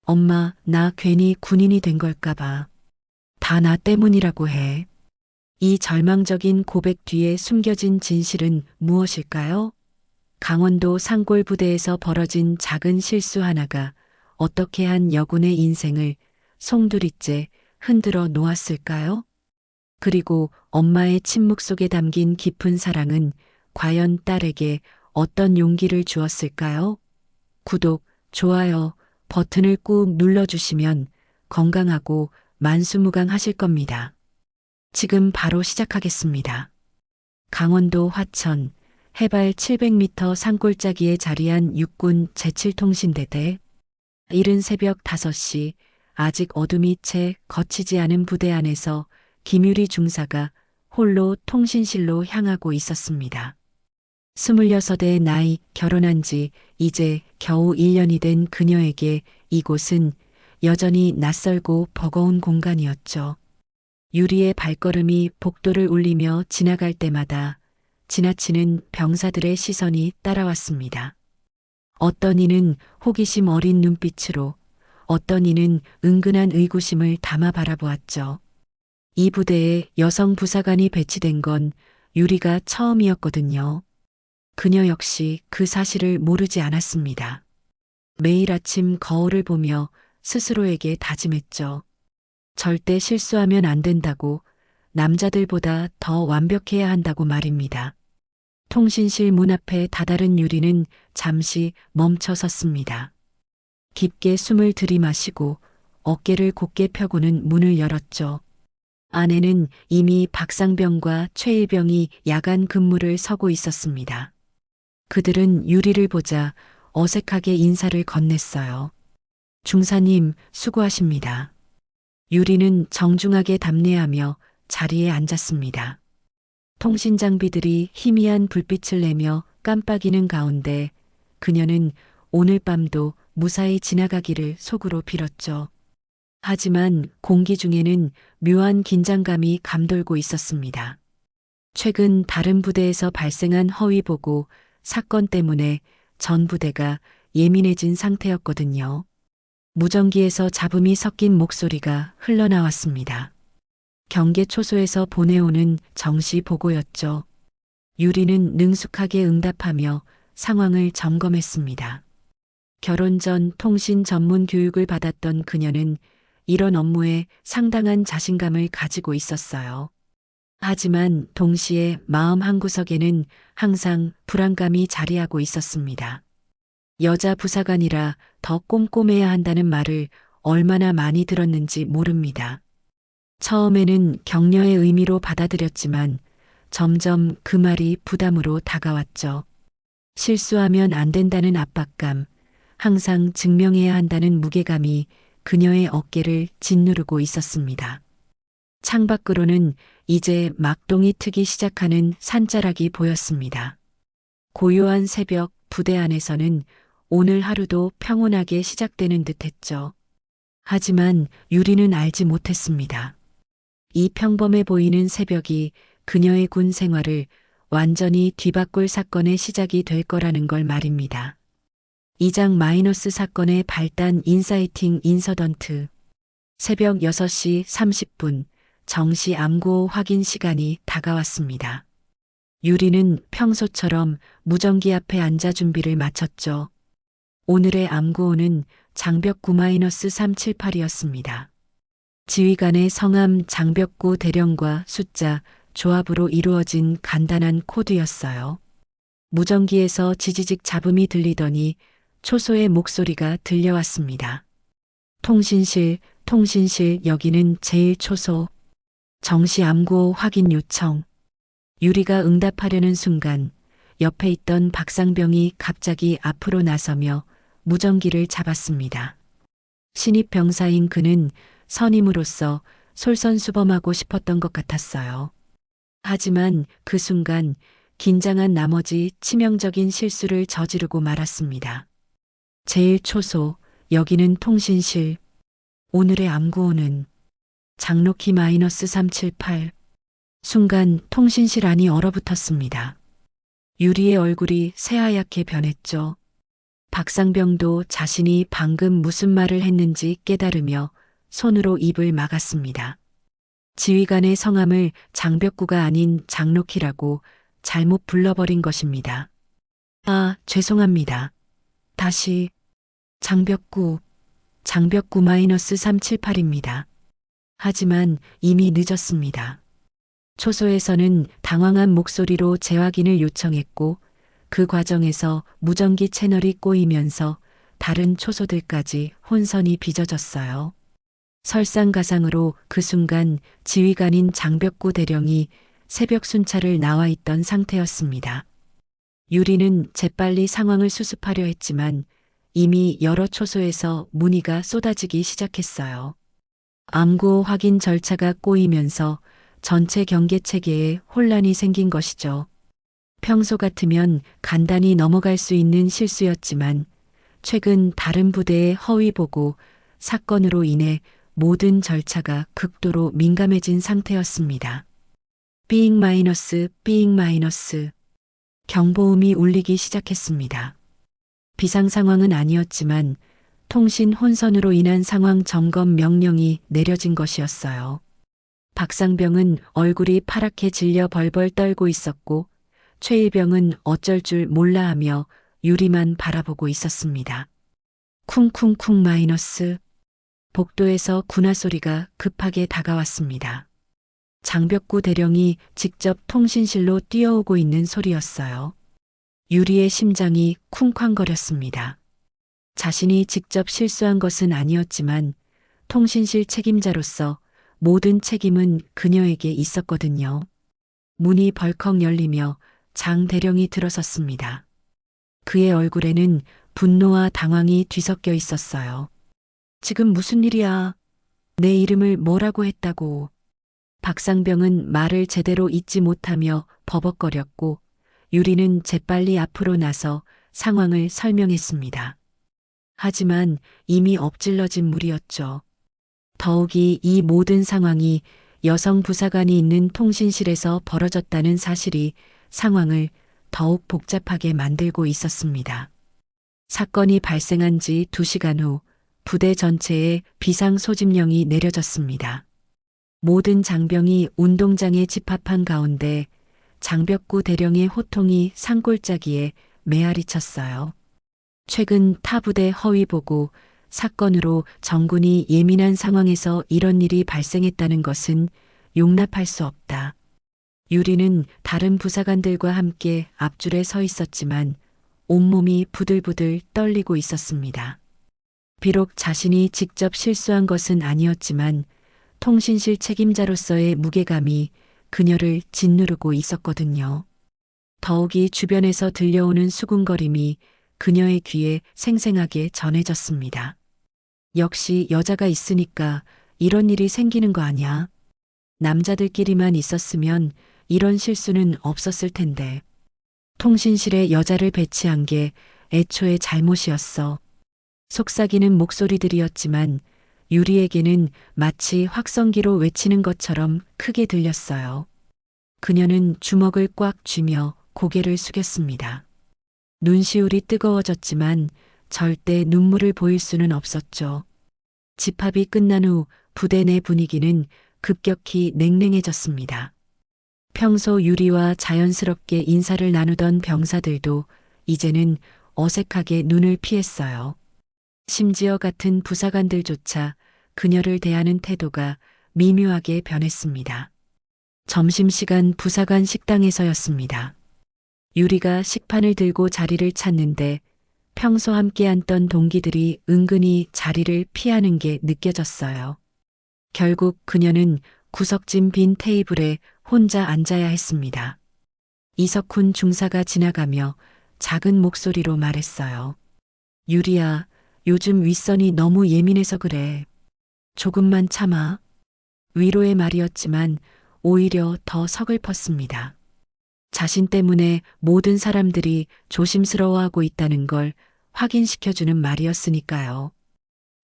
엄마, 나 괜히 군인이 된 걸까 봐. 다 나 때문이라고 해. 이 절망적인 고백 뒤에 숨겨진 진실은 무엇일까요? 강원도 산골 부대에서 벌어진 작은 실수 하나가 어떻게 한 여군의 인생을 송두리째 흔들어 놓았을까요? 그리고 엄마의 침묵 속에 담긴 깊은 사랑은 과연 딸에게 어떤 용기를 주었을까요? 구독, 좋아요 버튼을 꾹 눌러주시면 건강하고 만수무강하실 겁니다. 지금 바로 시작하겠습니다. 강원도 화천, 해발 700m 산골짜기에 자리한 육군 제7통신대대. 이른 새벽 5시, 아직 어둠이 채 걷히지 않은 부대 안에서 김유리 중사가 홀로 통신실로 향하고 있었습니다. 26의 나이, 결혼한 지 이제 겨우 1년이 된 그녀에게 이곳은 여전히 낯설고 버거운 공간이었죠. 유리의 발걸음이 복도를 울리며 지나갈 때마다 지나치는 병사들의 시선이 따라왔습니다. 어떤 이는 호기심 어린 눈빛으로, 어떤 이는 은근한 의구심을 담아 바라보았죠. 이 부대에 여성 부사관이 배치된 건 유리가 처음이었거든요. 그녀 역시 그 사실을 모르지 않았습니다. 매일 아침 거울을 보며 스스로에게 다짐했죠. 절대 실수하면 안 된다고, 남자들보다 더 완벽해야 한다고 말입니다. 통신실 문 앞에 다다른 유리는 잠시 멈춰 섰습니다. 깊게 숨을 들이마시고 어깨를 곧게 펴고는 문을 열었죠. 안에는 이미 박상병과 최일병이 야간 근무를 서고 있었습니다. 그들은 유리를 보자 어색하게 인사를 건넸어요. 중사님, 수고하십니다. 유리는 정중하게 답례하며 자리에 앉았습니다. 통신 장비들이 희미한 불빛을 내며 깜빡이는 가운데 그녀는 오늘 밤도 무사히 지나가기를 속으로 빌었죠. 하지만 공기 중에는 묘한 긴장감이 감돌고 있었습니다. 최근 다른 부대에서 발생한 허위 보고 사건 때문에 전 부대가 예민해진 상태였거든요. 무전기에서 잡음이 섞인 목소리가 흘러나왔습니다. 경계 초소에서 보내오는 정시 보고였죠. 유리는 능숙하게 응답하며 상황을 점검했습니다. 결혼 전 통신 전문 교육을 받았던 그녀는 이런 업무에 상당한 자신감을 가지고 있었어요. 하지만 동시에 마음 한구석에는 항상 불안감이 자리하고 있었습니다. 여자 부사관이라 더 꼼꼼해야 한다는 말을 얼마나 많이 들었는지 모릅니다. 처음에는 격려의 의미로 받아들였지만 점점 그 말이 부담으로 다가왔죠. 실수하면 안 된다는 압박감, 항상 증명해야 한다는 무게감이 그녀의 어깨를 짓누르고 있었습니다. 창밖으로는 이제 막동이 트기 시작하는 산자락이 보였습니다. 고요한 새벽 부대 안에서는 오늘 하루도 평온하게 시작되는 듯했죠. 하지만 유리는 알지 못했습니다. 이 평범해 보이는 새벽이 그녀의 군 생활을 완전히 뒤바꿀 사건의 시작이 될 거라는 걸 말입니다. 2장 마이너스 사건의 발단 인사이팅 인서던트. 새벽 6시 30분 정시 암구 확인 시간이 다가왔습니다. 유리는 평소처럼 무전기 앞에 앉아 준비를 마쳤죠. 오늘의 암구호는 장벽 9-378이었습니다. 지휘관의 성함 장벽구 대령과 숫자, 조합으로 이루어진 간단한 코드였어요. 무전기에서 지지직 잡음이 들리더니 초소의 목소리가 들려왔습니다. 통신실, 여기는 제1초소. 정시 암구호 확인 요청. 유리가 응답하려는 순간 옆에 있던 박상병이 갑자기 앞으로 나서며 무전기를 잡았습니다. 신입 병사인 그는 선임으로서 솔선수범하고 싶었던 것 같았어요. 하지만 그 순간 긴장한 나머지 치명적인 실수를 저지르고 말았습니다. 제1초소, 여기는 통신실. 오늘의 암구호는 장로키 -378. 순간 통신실 안이 얼어붙었습니다. 유리의 얼굴이 새하얗게 변했죠. 박상병도 자신이 방금 무슨 말을 했는지 깨달으며 손으로 입을 막았습니다. 지휘관의 성함을 장벽구가 아닌 장록희라고 잘못 불러버린 것입니다. 아, 죄송합니다. 다시 장벽구 -378입니다. 하지만 이미 늦었습니다. 초소에서는 당황한 목소리로 재확인을 요청했고 그 과정에서 무전기 채널이 꼬이면서 다른 초소들까지 혼선이 빚어졌어요. 설상가상으로 그 순간 지휘관인 장벽구 대령이 새벽 순찰을 나와 있던 상태였습니다. 유리는 재빨리 상황을 수습하려 했지만 이미 여러 초소에서 문의가 쏟아지기 시작했어요. 암구 확인 절차가 꼬이면서 전체 경계 체계에 혼란이 생긴 것이죠. 평소 같으면 간단히 넘어갈 수 있는 실수였지만 최근 다른 부대의 허위 보고 사건으로 인해 모든 절차가 극도로 민감해진 상태였습니다. 삐잉 마이너스 경보음이 울리기 시작했습니다. 비상 상황은 아니었지만 통신 혼선으로 인한 상황 점검 명령이 내려진 것이었어요. 박상병은 얼굴이 파랗게 질려 벌벌 떨고 있었고 최일병은 어쩔 줄 몰라 하며 유리만 바라보고 있었습니다. 쿵쿵쿵 마이너스. 복도에서 군화 소리가 급하게 다가왔습니다. 장벽구 대령이 직접 통신실로 뛰어오고 있는 소리였어요. 유리의 심장이 쿵쾅거렸습니다. 자신이 직접 실수한 것은 아니었지만 통신실 책임자로서 모든 책임은 그녀에게 있었거든요. 문이 벌컥 열리며 장 대령이 들어섰습니다. 그의 얼굴에는 분노와 당황이 뒤섞여 있었어요. 지금 무슨 일이야? 내 이름을 뭐라고 했다고? 박상병은 말을 제대로 잇지 못하며 버벅거렸고 유리는 재빨리 앞으로 나서 상황을 설명했습니다. 하지만 이미 엎질러진 물이었죠. 더욱이 이 모든 상황이 여성 부사관이 있는 통신실에서 벌어졌다는 사실이 상황을 더욱 복잡하게 만들고 있었습니다. 사건이 발생한 지 2시간 후 부대 전체에 비상 소집령이 내려졌습니다. 모든 장병이 운동장에 집합한 가운데 장벽구 대령의 호통이 산골짜기에 메아리 쳤어요. 최근 타 부대 허위 보고 사건으로 정군이 예민한 상황에서 이런 일이 발생했다는 것은 용납할 수 없다. 유리는 다른 부사관들과 함께 앞줄에 서 있었지만 온몸이 부들부들 떨리고 있었습니다. 비록 자신이 직접 실수한 것은 아니었지만 통신실 책임자로서의 무게감이 그녀를 짓누르고 있었거든요. 더욱이 주변에서 들려오는 수군거림이 그녀의 귀에 생생하게 전해졌습니다. 역시 여자가 있으니까 이런 일이 생기는 거 아냐? 남자들끼리만 있었으면 이런 실수는 없었을 텐데. 통신실에 여자를 배치한 게 애초에 잘못이었어. 속삭이는 목소리들이었지만 유리에게는 마치 확성기로 외치는 것처럼 크게 들렸어요. 그녀는 주먹을 꽉 쥐며 고개를 숙였습니다. 눈시울이 뜨거워졌지만 절대 눈물을 보일 수는 없었죠. 집합이 끝난 후 부대 내 분위기는 급격히 냉랭해졌습니다. 평소 유리와 자연스럽게 인사를 나누던 병사들도 이제는 어색하게 눈을 피했어요. 심지어 같은 부사관들조차 그녀를 대하는 태도가 미묘하게 변했습니다. 점심시간 부사관 식당에서였습니다. 유리가 식판을 들고 자리를 찾는데 평소 함께 앉던 동기들이 은근히 자리를 피하는 게 느껴졌어요. 결국 그녀는 구석진 빈 테이블에 혼자 앉아야 했습니다. 이석훈 중사가 지나가며 작은 목소리로 말했어요. 유리야, 요즘 윗선이 너무 예민해서 그래. 조금만 참아. 위로의 말이었지만 오히려 더 서글펐습니다. 자신 때문에 모든 사람들이 조심스러워하고 있다는 걸 확인시켜주는 말이었으니까요.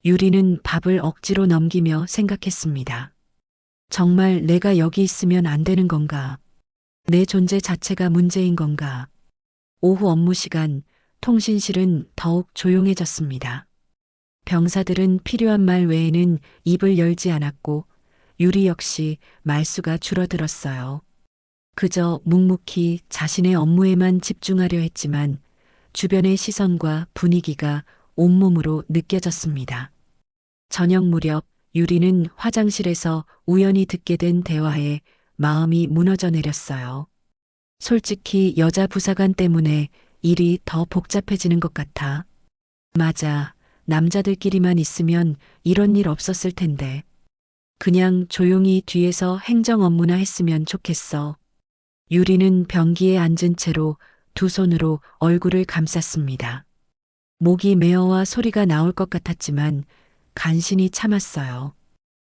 유리는 밥을 억지로 넘기며 생각했습니다. 정말 내가 여기 있으면 안 되는 건가? 내 존재 자체가 문제인 건가? 오후 업무 시간 통신실은 더욱 조용해졌습니다. 병사들은 필요한 말 외에는 입을 열지 않았고 유리 역시 말수가 줄어들었어요. 그저 묵묵히 자신의 업무에만 집중하려 했지만 주변의 시선과 분위기가 온몸으로 느껴졌습니다. 저녁 무렵 유리는 화장실에서 우연히 듣게 된 대화에 마음이 무너져 내렸어요. 솔직히 여자 부사관 때문에 일이 더 복잡해지는 것 같아. 맞아. 남자들끼리만 있으면 이런 일 없었을 텐데. 그냥 조용히 뒤에서 행정 업무나 했으면 좋겠어. 유리는 변기에 앉은 채로 두 손으로 얼굴을 감쌌습니다. 목이 메어와 소리가 나올 것 같았지만 간신히 참았어요.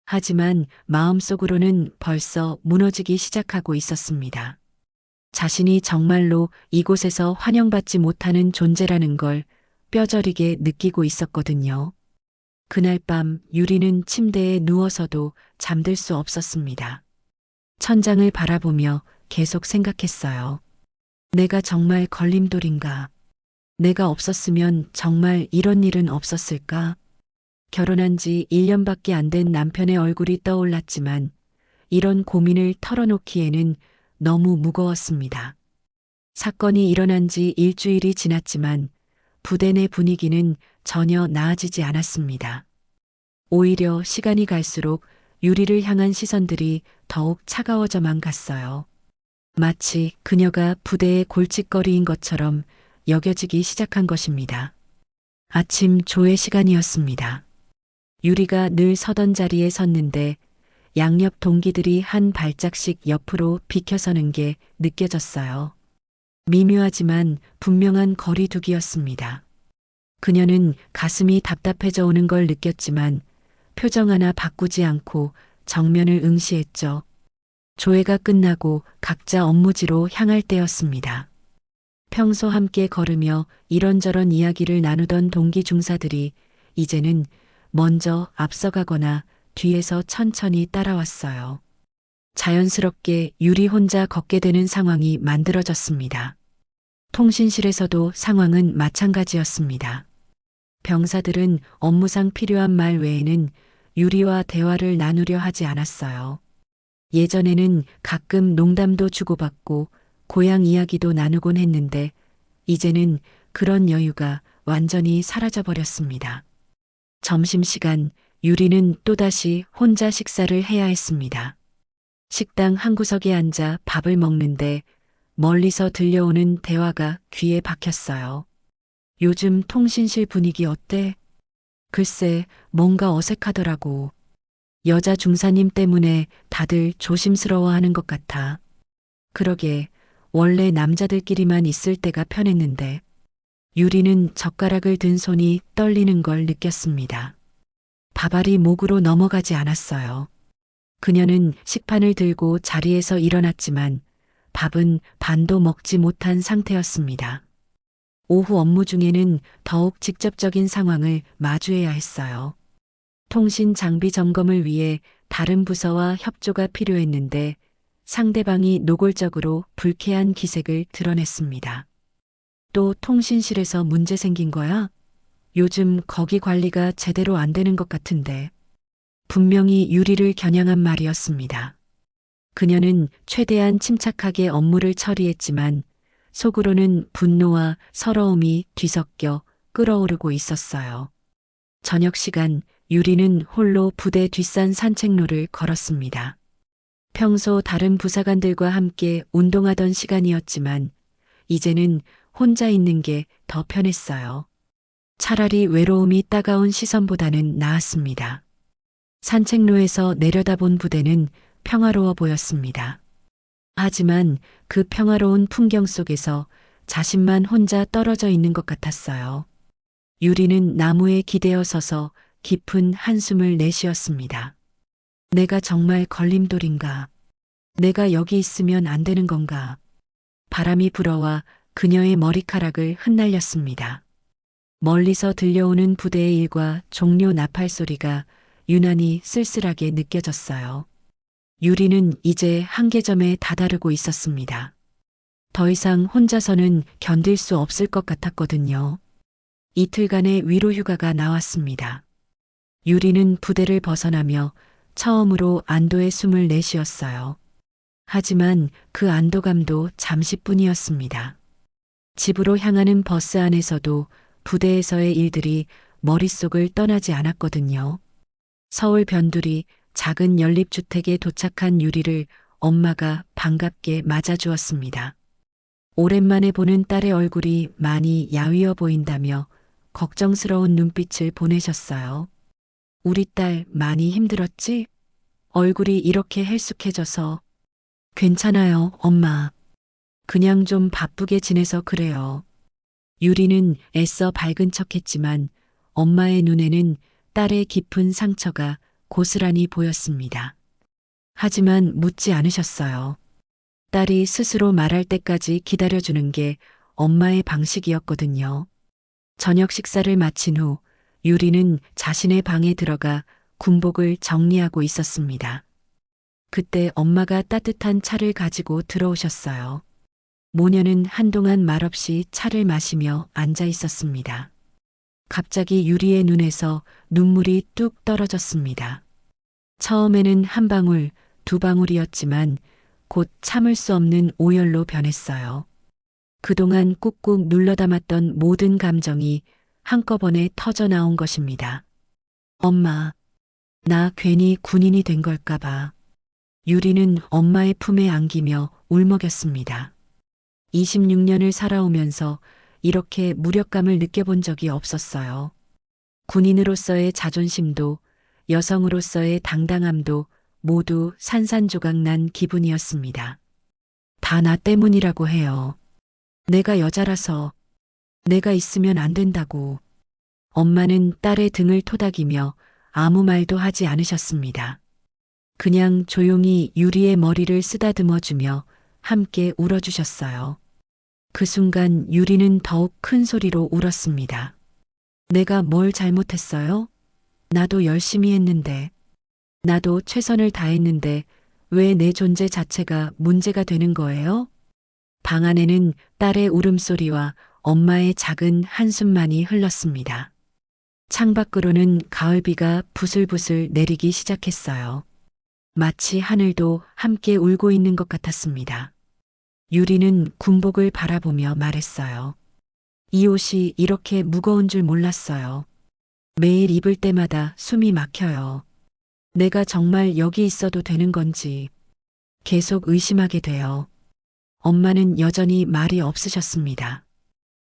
하지만 마음속으로는 벌써 무너지기 시작하고 있었습니다. 자신이 정말로 이곳에서 환영받지 못하는 존재라는 걸 뼈저리게 느끼고 있었거든요. 그날 밤 유리는 침대에 누워서도 잠들 수 없었습니다. 천장을 바라보며 계속 생각했어요. 내가 정말 걸림돌인가? 내가 없었으면 정말 이런 일은 없었을까? 결혼한 지 1년밖에 안 된 남편의 얼굴이 떠올랐지만 이런 고민을 털어놓기에는 너무 무거웠습니다. 사건이 일어난 지 일주일이 지났지만 부대 내 분위기는 전혀 나아지지 않았습니다. 오히려 시간이 갈수록 유리를 향한 시선들이 더욱 차가워져만 갔어요. 마치 그녀가 부대의 골칫거리인 것처럼 여겨지기 시작한 것입니다. 아침 조회 시간이었습니다. 유리가 늘 서던 자리에 섰는데 양옆 동기들이 한 발짝씩 옆으로 비켜서는 게 느껴졌어요. 미묘하지만 분명한 거리두기였습니다. 그녀는 가슴이 답답해져 오는 걸 느꼈지만 표정 하나 바꾸지 않고 정면을 응시했죠. 조회가 끝나고 각자 업무지로 향할 때였습니다. 평소 함께 걸으며 이런저런 이야기를 나누던 동기 중사들이 이제는 먼저 앞서가거나 뒤에서 천천히 따라왔어요. 자연스럽게 유리 혼자 걷게 되는 상황이 만들어졌습니다. 통신실에서도 상황은 마찬가지였습니다. 병사들은 업무상 필요한 말 외에는 유리와 대화를 나누려 하지 않았어요. 예전에는 가끔 농담도 주고받고 고향 이야기도 나누곤 했는데 이제는 그런 여유가 완전히 사라져버렸습니다. 점심시간 유리는 또다시 혼자 식사를 해야 했습니다. 식당 한 구석에 앉아 밥을 먹는데 멀리서 들려오는 대화가 귀에 박혔어요. 요즘 통신실 분위기 어때? 글쎄, 뭔가 어색하더라고. 여자 중사님 때문에 다들 조심스러워하는 것 같아. 그러게, 원래 남자들끼리만 있을 때가 편했는데. 유리는 젓가락을 든 손이 떨리는 걸 느꼈습니다. 밥알이 목으로 넘어가지 않았어요. 그녀는 식판을 들고 자리에서 일어났지만 밥은 반도 먹지 못한 상태였습니다. 오후 업무 중에는 더욱 직접적인 상황을 마주해야 했어요. 통신 장비 점검을 위해 다른 부서와 협조가 필요했는데 상대방이 노골적으로 불쾌한 기색을 드러냈습니다. 또 통신실에서 문제 생긴 거야? 요즘 거기 관리가 제대로 안 되는 것 같은데. 분명히 유리를 겨냥한 말이었습니다. 그녀는 최대한 침착하게 업무를 처리했지만 속으로는 분노와 서러움이 뒤섞여 끓어오르고 있었어요. 저녁 시간 유리는 홀로 부대 뒷산 산책로를 걸었습니다. 평소 다른 부사관들과 함께 운동하던 시간이었지만 이제는 혼자 있는 게 더 편했어요. 차라리 외로움이 따가운 시선보다는 나았습니다. 산책로에서 내려다본 부대는 평화로워 보였습니다. 하지만 그 평화로운 풍경 속에서 자신만 혼자 떨어져 있는 것 같았어요. 유리는 나무에 기대어 서서 깊은 한숨을 내쉬었습니다. 내가 정말 걸림돌인가? 내가 여기 있으면 안 되는 건가? 바람이 불어와 그녀의 머리카락을 흩날렸습니다. 멀리서 들려오는 부대의 일과 종료 나팔 소리가 유난히 쓸쓸하게 느껴졌어요. 유리는 이제 한계점에 다다르고 있었습니다. 더 이상 혼자서는 견딜 수 없을 것 같았거든요. 이틀간의 위로 휴가가 나왔습니다. 유리는 부대를 벗어나며 처음으로 안도의 숨을 내쉬었어요. 하지만 그 안도감도 잠시뿐이었습니다. 집으로 향하는 버스 안에서도 부대에서의 일들이 머릿속을 떠나지 않았거든요. 서울 변두리 작은 연립주택에 도착한 유리를 엄마가 반갑게 맞아주었습니다. 오랜만에 보는 딸의 얼굴이 많이 야위어 보인다며 걱정스러운 눈빛을 보내셨어요. 우리 딸 많이 힘들었지? 얼굴이 이렇게 헬쑥해져서. 괜찮아요, 엄마. 그냥 좀 바쁘게 지내서 그래요. 유리는 애써 밝은 척했지만 엄마의 눈에는 딸의 깊은 상처가 고스란히 보였습니다. 하지만 묻지 않으셨어요. 딸이 스스로 말할 때까지 기다려주는 게 엄마의 방식이었거든요. 저녁 식사를 마친 후 유리는 자신의 방에 들어가 군복을 정리하고 있었습니다. 그때 엄마가 따뜻한 차를 가지고 들어오셨어요. 모녀는 한동안 말없이 차를 마시며 앉아 있었습니다. 갑자기 유리의 눈에서 눈물이 뚝 떨어졌습니다. 처음에는 한 방울, 두 방울이었지만 곧 참을 수 없는 오열로 변했어요. 그동안 꾹꾹 눌러담았던 모든 감정이 한꺼번에 터져 나온 것입니다. 엄마, 나 괜히 군인이 된 걸까봐. 유리는 엄마의 품에 안기며 울먹였습니다. 26년을 살아오면서 이렇게 무력감을 느껴본 적이 없었어요. 군인으로서의 자존심도 여성으로서의 당당함도 모두 산산조각 난 기분이었습니다. 다 나 때문이라고 해요. 내가 여자라서 내가 있으면 안 된다고. 엄마는 딸의 등을 토닥이며 아무 말도 하지 않으셨습니다. 그냥 조용히 유리의 머리를 쓰다듬어 주며 함께 울어주셨어요. 그 순간 유리는 더욱 큰 소리로 울었습니다. 내가 뭘 잘못했어요? 나도 열심히 했는데, 나도 최선을 다했는데 왜 내 존재 자체가 문제가 되는 거예요? 방 안에는 딸의 울음소리와 엄마의 작은 한숨만이 흘렀습니다. 창밖으로는 가을비가 부슬부슬 내리기 시작했어요. 마치 하늘도 함께 울고 있는 것 같았습니다. 유리는 군복을 바라보며 말했어요. 이 옷이 이렇게 무거운 줄 몰랐어요. 매일 입을 때마다 숨이 막혀요. 내가 정말 여기 있어도 되는 건지 계속 의심하게 돼요. 엄마는 여전히 말이 없으셨습니다.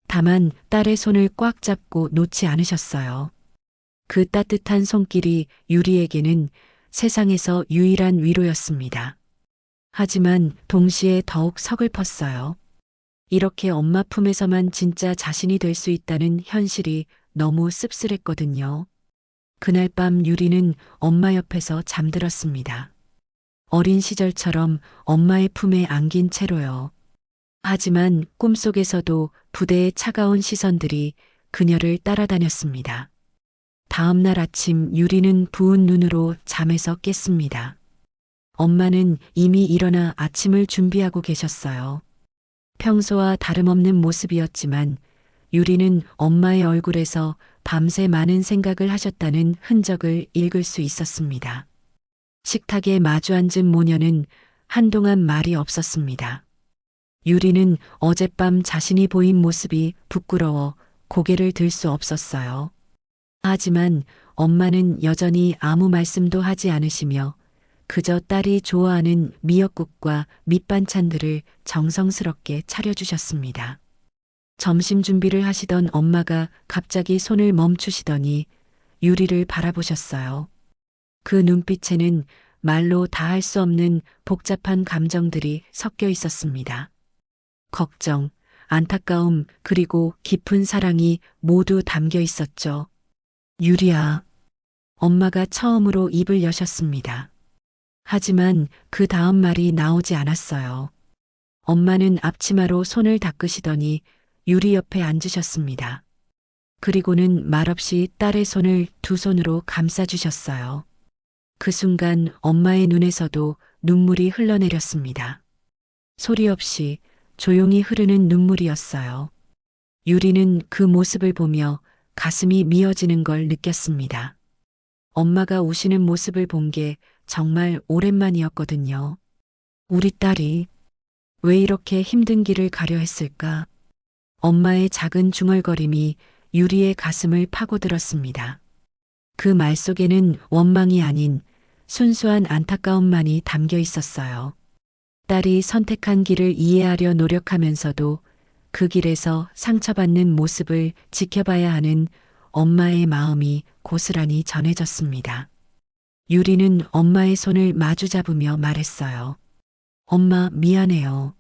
다만 딸의 손을 꽉 잡고 놓지 않으셨어요. 그 따뜻한 손길이 유리에게는 세상에서 유일한 위로였습니다. 하지만 동시에 더욱 서글펐어요. 이렇게 엄마 품에서만 진짜 자신이 될 수 있다는 현실이 너무 씁쓸했거든요. 그날 밤 유리는 엄마 옆에서 잠들었습니다. 어린 시절처럼 엄마의 품에 안긴 채로요. 하지만 꿈속에서도 부대의 차가운 시선들이 그녀를 따라다녔습니다. 다음 날 아침 유리는 부은 눈으로 잠에서 깼습니다. 엄마는 이미 일어나 아침을 준비하고 계셨어요. 평소와 다름없는 모습이었지만 유리는 엄마의 얼굴에서 밤새 많은 생각을 하셨다는 흔적을 읽을 수 있었습니다. 식탁에 마주 앉은 모녀는 한동안 말이 없었습니다. 유리는 어젯밤 자신이 보인 모습이 부끄러워 고개를 들 수 없었어요. 하지만 엄마는 여전히 아무 말씀도 하지 않으시며 그저 딸이 좋아하는 미역국과 밑반찬들을 정성스럽게 차려주셨습니다. 점심 준비를 하시던 엄마가 갑자기 손을 멈추시더니 유리를 바라보셨어요. 그 눈빛에는 말로 다 할 수 없는 복잡한 감정들이 섞여 있었습니다. 걱정, 안타까움, 그리고 깊은 사랑이 모두 담겨 있었죠. 유리야. 엄마가 처음으로 입을 여셨습니다. 하지만 그 다음 말이 나오지 않았어요. 엄마는 앞치마로 손을 닦으시더니 유리 옆에 앉으셨습니다. 그리고는 말없이 딸의 손을 두 손으로 감싸주셨어요. 그 순간 엄마의 눈에서도 눈물이 흘러내렸습니다. 소리 없이 조용히 흐르는 눈물이었어요. 유리는 그 모습을 보며 가슴이 미어지는 걸 느꼈습니다. 엄마가 우시는 모습을 본 게 정말 오랜만이었거든요. 우리 딸이 왜 이렇게 힘든 길을 가려 했을까? 엄마의 작은 중얼거림이 유리의 가슴을 파고들었습니다. 그 말 속에는 원망이 아닌 순수한 안타까움만이 담겨 있었어요. 딸이 선택한 길을 이해하려 노력하면서도 그 길에서 상처받는 모습을 지켜봐야 하는 엄마의 마음이 고스란히 전해졌습니다. 유리는 엄마의 손을 마주 잡으며 말했어요. 엄마, 미안해요.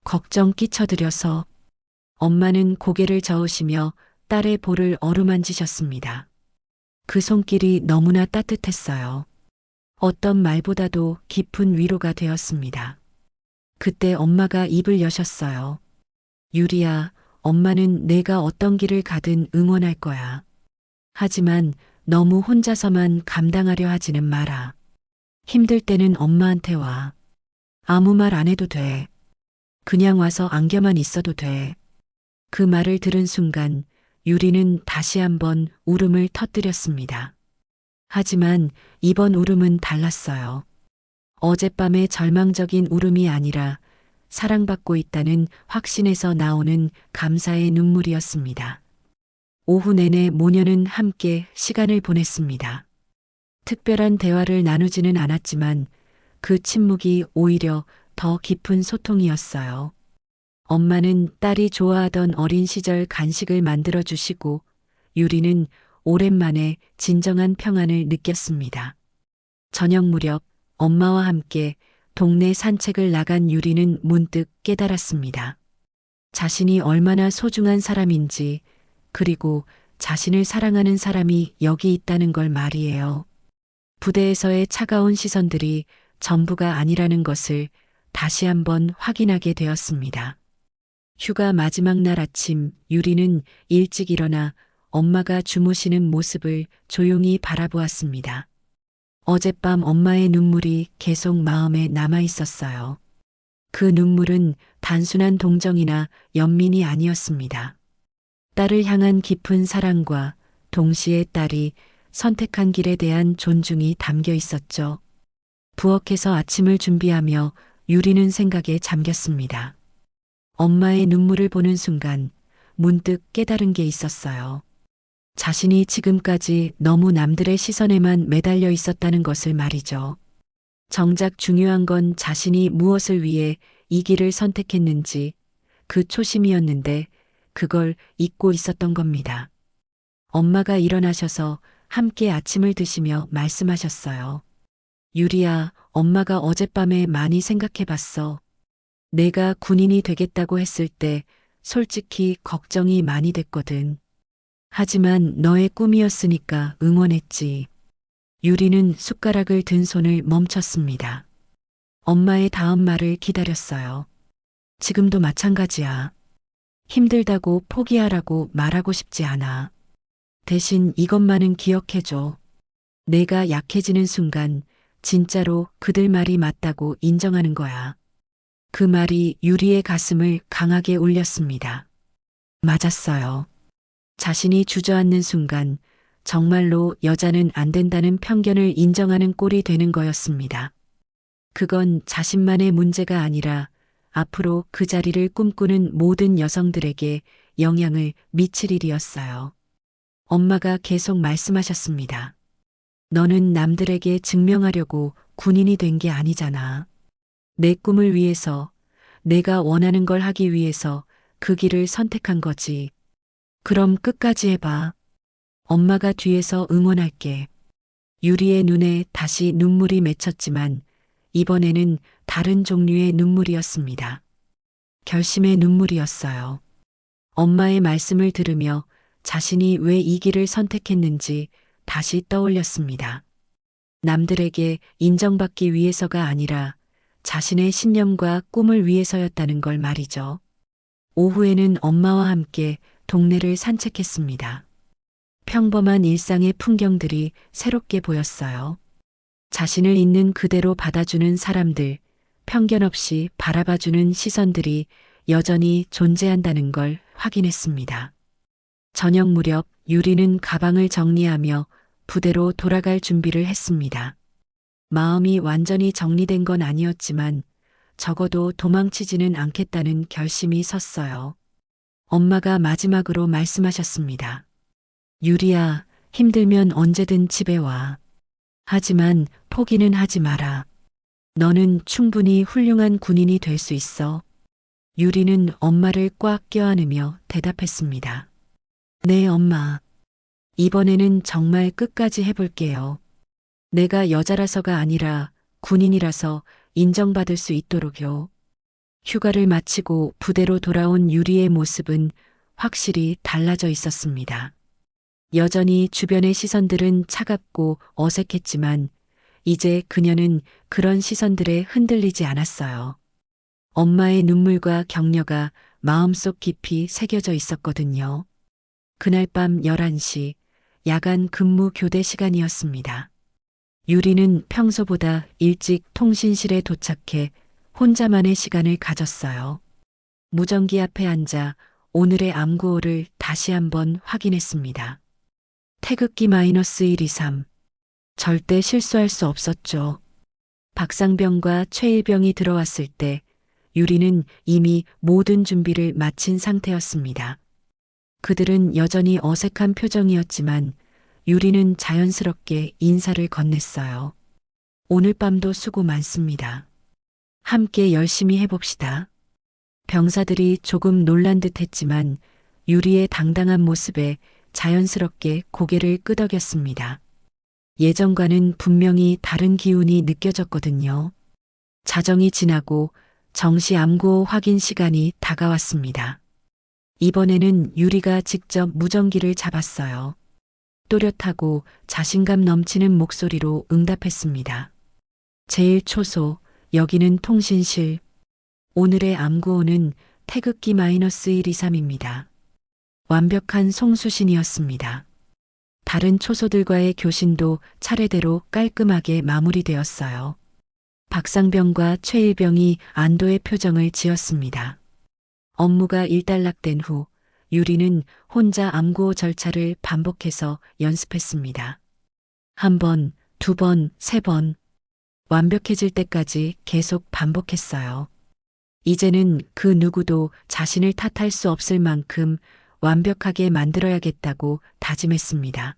걱정 끼쳐드려서. 엄마는 고개를 저으시며 딸의 볼을 어루만지셨습니다. 그 손길이 너무나 따뜻했어요. 어떤 말보다도 깊은 위로가 되었습니다. 그때 엄마가 입을 여셨어요. 유리야, 엄마는 내가 어떤 길을 가든 응원할 거야. 하지만 너무 혼자서만 감당하려 하지는 마라. 힘들 때는 엄마한테 와. 아무 말 안 해도 돼. 그냥 와서 안겨만 있어도 돼. 그 말을 들은 순간 유리는 다시 한번 울음을 터뜨렸습니다. 하지만 이번 울음은 달랐어요. 어젯밤의 절망적인 울음이 아니라 사랑받고 있다는 확신에서 나오는 감사의 눈물이었습니다. 오후 내내 모녀는 함께 시간을 보냈습니다. 특별한 대화를 나누지는 않았지만 그 침묵이 오히려 더 깊은 소통이었어요. 엄마는 딸이 좋아하던 어린 시절 간식을 만들어 주시고 유리는 오랜만에 진정한 평안을 느꼈습니다. 저녁 무렵 엄마와 함께 동네 산책을 나간 유리는 문득 깨달았습니다. 자신이 얼마나 소중한 사람인지, 그리고 자신을 사랑하는 사람이 여기 있다는 걸 말이에요. 부대에서의 차가운 시선들이 전부가 아니라는 것을 다시 한번 확인하게 되었습니다. 휴가 마지막 날 아침 유리는 일찍 일어나 엄마가 주무시는 모습을 조용히 바라보았습니다. 어젯밤 엄마의 눈물이 계속 마음에 남아 있었어요. 그 눈물은 단순한 동정이나 연민이 아니었습니다. 딸을 향한 깊은 사랑과 동시에 딸이 선택한 길에 대한 존중이 담겨 있었죠. 부엌에서 아침을 준비하며 유리는 생각에 잠겼습니다. 엄마의 눈물을 보는 순간 문득 깨달은 게 있었어요. 자신이 지금까지 너무 남들의 시선에만 매달려 있었다는 것을 말이죠. 정작 중요한 건 자신이 무엇을 위해 이 길을 선택했는지 그 초심이었는데 그걸 잊고 있었던 겁니다. 엄마가 일어나셔서 함께 아침을 드시며 말씀하셨어요. 유리야, 엄마가 어젯밤에 많이 생각해 봤어. 내가 군인이 되겠다고 했을 때 솔직히 걱정이 많이 됐거든. 하지만 너의 꿈이었으니까 응원했지. 유리는 숟가락을 든 손을 멈췄습니다. 엄마의 다음 말을 기다렸어요. 지금도 마찬가지야. 힘들다고 포기하라고 말하고 싶지 않아. 대신 이것만은 기억해줘. 내가 약해지는 순간 진짜로 그들 말이 맞다고 인정하는 거야. 그 말이 유리의 가슴을 강하게 울렸습니다. 맞았어요. 자신이 주저앉는 순간 정말로 여자는 안 된다는 편견을 인정하는 꼴이 되는 거였습니다. 그건 자신만의 문제가 아니라 앞으로 그 자리를 꿈꾸는 모든 여성들에게 영향을 미칠 일이었어요. 엄마가 계속 말씀하셨습니다. 너는 남들에게 증명하려고 군인이 된 게 아니잖아. 내 꿈을 위해서, 내가 원하는 걸 하기 위해서 그 길을 선택한 거지. 그럼 끝까지 해봐. 엄마가 뒤에서 응원할게. 유리의 눈에 다시 눈물이 맺혔지만 이번에는 다른 종류의 눈물이었습니다. 결심의 눈물이었어요. 엄마의 말씀을 들으며 자신이 왜 이 길을 선택했는지 다시 떠올렸습니다. 남들에게 인정받기 위해서가 아니라 자신의 신념과 꿈을 위해서였다는 걸 말이죠. 오후에는 엄마와 함께 동네를 산책했습니다. 평범한 일상의 풍경들이 새롭게 보였어요. 자신을 있는 그대로 받아주는 사람들, 편견 없이 바라봐주는 시선들이 여전히 존재한다는 걸 확인했습니다. 저녁 무렵 유리는 가방을 정리하며 부대로 돌아갈 준비를 했습니다. 마음이 완전히 정리된 건 아니었지만 적어도 도망치지는 않겠다는 결심이 섰어요. 엄마가 마지막으로 말씀하셨습니다. 유리야, 힘들면 언제든 집에 와. 하지만 포기는 하지 마라. 너는 충분히 훌륭한 군인이 될 수 있어. 유리는 엄마를 꽉 껴안으며 대답했습니다. 네, 엄마. 이번에는 정말 끝까지 해볼게요. 내가 여자라서가 아니라 군인이라서 인정받을 수 있도록요. 휴가를 마치고 부대로 돌아온 유리의 모습은 확실히 달라져 있었습니다. 여전히 주변의 시선들은 차갑고 어색했지만 이제 그녀는 그런 시선들에 흔들리지 않았어요. 엄마의 눈물과 격려가 마음속 깊이 새겨져 있었거든요. 그날 밤 11시 야간 근무 교대 시간이었습니다. 유리는 평소보다 일찍 통신실에 도착해 혼자만의 시간을 가졌어요. 무전기 앞에 앉아 오늘의 암구호를 다시 한번 확인했습니다. 태극기 -123. 절대 실수할 수 없었죠. 박상병과 최일병이 들어왔을 때 유리는 이미 모든 준비를 마친 상태였습니다. 그들은 여전히 어색한 표정이었지만 유리는 자연스럽게 인사를 건넸어요. 오늘 밤도 수고 많습니다. 함께 열심히 해봅시다. 병사들이 조금 놀란 듯 했지만 유리의 당당한 모습에 자연스럽게 고개를 끄덕였습니다. 예전과는 분명히 다른 기운이 느껴졌거든요. 자정이 지나고 정시 암구호 확인 시간이 다가왔습니다. 이번에는 유리가 직접 무전기를 잡았어요. 또렷하고 자신감 넘치는 목소리로 응답했습니다. 제일 초소, 여기는 통신실. 오늘의 암구호는 태극기 -123입니다. 완벽한 송수신이었습니다. 다른 초소들과의 교신도 차례대로 깔끔하게 마무리되었어요. 박상병과 최일병이 안도의 표정을 지었습니다. 업무가 일단락된 후 유리는 혼자 암구호 절차를 반복해서 연습했습니다. 한 번, 두 번, 세 번. 완벽해질 때까지 계속 반복했어요. 이제는 그 누구도 자신을 탓할 수 없을 만큼 완벽하게 만들어야겠다고 다짐했습니다.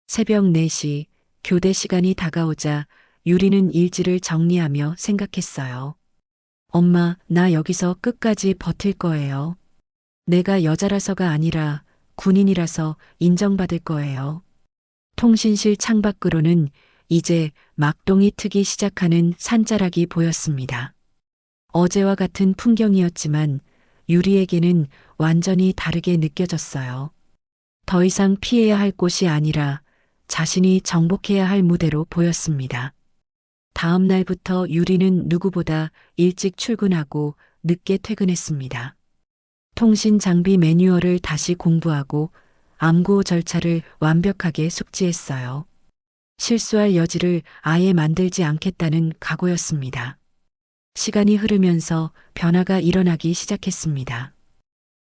새벽 4시 교대 시간이 다가오자 유리는 일지를 정리하며 생각했어요. 엄마, 나 여기서 끝까지 버틸 거예요. 내가 여자라서가 아니라 군인이라서 인정받을 거예요. 통신실 창밖으로는 이제 막동이 트기 시작하는 산자락이 보였습니다. 어제와 같은 풍경이었지만 유리에게는 완전히 다르게 느껴졌어요. 더 이상 피해야 할 곳이 아니라 자신이 정복해야 할 무대로 보였습니다. 다음 날부터 유리는 누구보다 일찍 출근하고 늦게 퇴근했습니다. 통신 장비 매뉴얼을 다시 공부하고 암구 절차를 완벽하게 숙지했어요. 실수할 여지를 아예 만들지 않겠다는 각오였습니다. 시간이 흐르면서 변화가 일어나기 시작했습니다.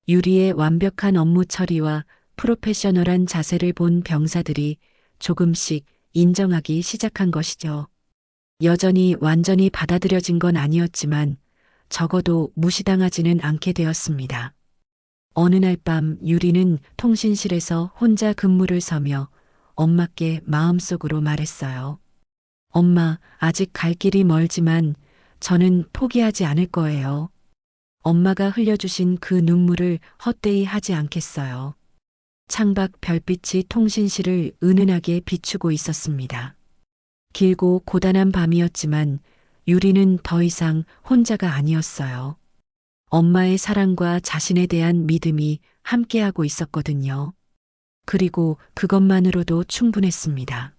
유리의 완벽한 업무 처리와 프로페셔널한 자세를 본 병사들이 조금씩 인정하기 시작한 것이죠. 여전히 완전히 받아들여진 건 아니었지만 적어도 무시당하지는 않게 되었습니다. 어느 날 밤 유리는 통신실에서 혼자 근무를 서며 엄마께 마음속으로 말했어요. 엄마, 아직 갈 길이 멀지만 저는 포기하지 않을 거예요. 엄마가 흘려주신 그 눈물을 헛되이 하지 않겠어요. 창밖 별빛이 통신실을 은은하게 비추고 있었습니다. 길고 고단한 밤이었지만 유리는 더 이상 혼자가 아니었어요. 엄마의 사랑과 자신에 대한 믿음이 함께하고 있었거든요. 그리고 그것만으로도 충분했습니다.